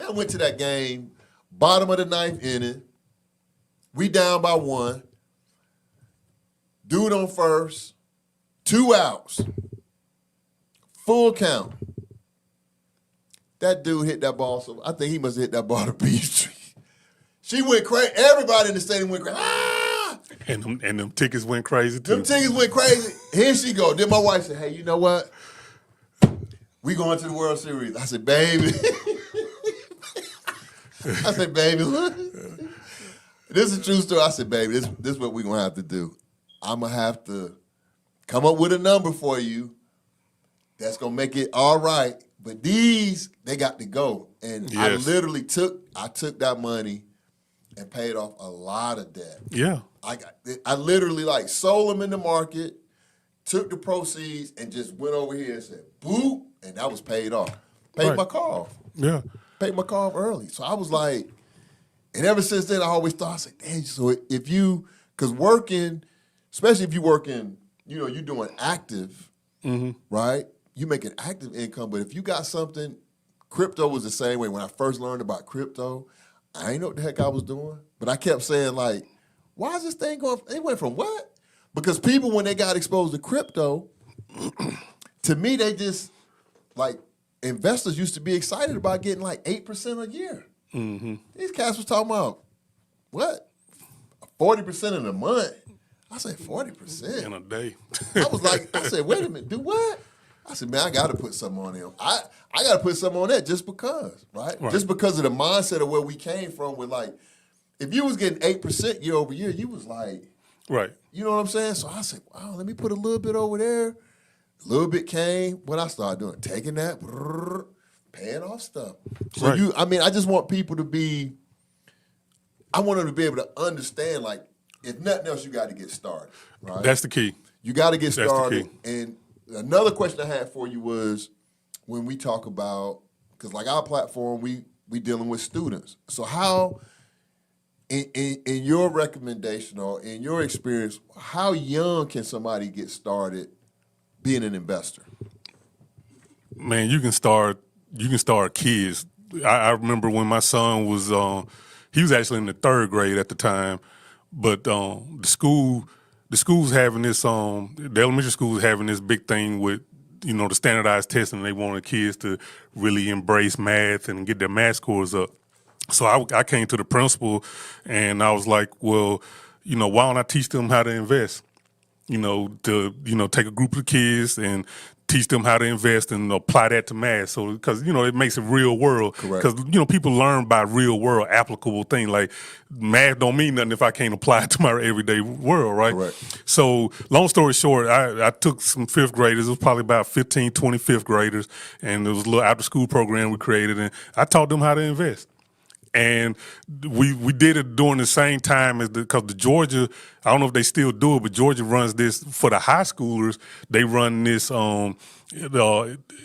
I went to that game, bottom of the ninth inning. We down by 1. Dude on first, 2 outs, full count. That dude hit that ball, so I think he must have hit that ball to Peachtree. She went crazy. Everybody in the stadium went crazy. Ah! And them tickets went crazy too. Them tickets went crazy. Here she go. Then my wife said, hey, you know what? We going to the World Series. I said, baby. I said, baby, look. This is a true story. I said, baby, this is what we're going to have to do. I'm going to have to come up with a number for you that's going to make it all right. But these, they got to go. And I literally took that money and paid off a lot of debt. Yeah. I literally like sold them in the market, took the proceeds, and just went over here and said, boop, and that was paid off. Paid my car off. Yeah. Paid my car off early. So I was like, and ever since then, I always thought, I said, dang, so if you, because working, especially if you working, you're doing active, right? You make an active income, but if you got something, crypto was the same way. When I first learned about crypto, I didn't know what the heck I was doing, but I kept saying like, why is this thing going, it went from what? Because people, when they got exposed to crypto, to me, they just, like, investors used to be excited about getting like 8% a year. These cats was talking about, what? 40% in a month? I said, 40%? In a day. I said, wait a minute, do what? I said, man, I got to put something on him. I got to put something on that just because, right? Just because of the mindset of where we came from with like, if you was getting 8% year over year, you was like, right. You know what I'm saying? So I said, wow, let me put a little bit over there. A little bit came. What I started doing, taking that, paying off stuff. So I just want people to be, I want them to be able to understand, like, if nothing else, you got to get started, right? That's the key. You got to get started. That's the key. And another question I had for you was when we talk about, because like our platform, we dealing with students. So how, in your recommendation or in your experience, how young can somebody get started being an investor? Man, you can start kids. I remember when my son was, he was actually in the 3rd grade at the time, but the school's having this, the elementary school's having this big thing with, the standardized testing. They wanted kids to really embrace math and get their math scores up. So I came to the principal and I was like, well, why don't I teach them how to invest? Take a group of kids and teach them how to invest and apply that to math. So, because, it makes it real world. Because, people learn by real world applicable things. Like math don't mean nothing if I can't apply it to my everyday world, right? Correct. So, long story short, I took some 5th graders. It was probably about 15, 20 5th graders. And there was a little after school program we created. And I taught them how to invest. And we did it during the same time as because the Georgia, I don't know if they still do it, but Georgia runs this for the high schoolers. They run this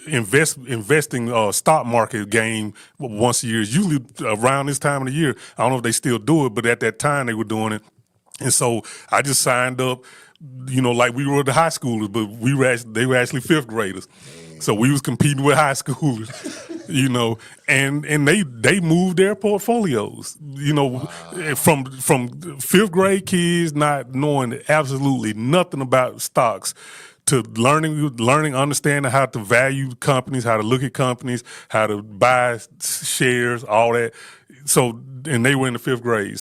investing stock market game once a year. It's usually around this time of the year. I don't know if they still do it, but at that time they were doing it. And so I just signed up, like we were the high schoolers, but they were actually 5th graders. So we was competing with high schoolers, and they moved their portfolios, from 5th grade kids not knowing absolutely nothing about stocks to learning, understanding how to value companies, how to look at companies, how to buy shares, all that. So, and they were in the 5th grade.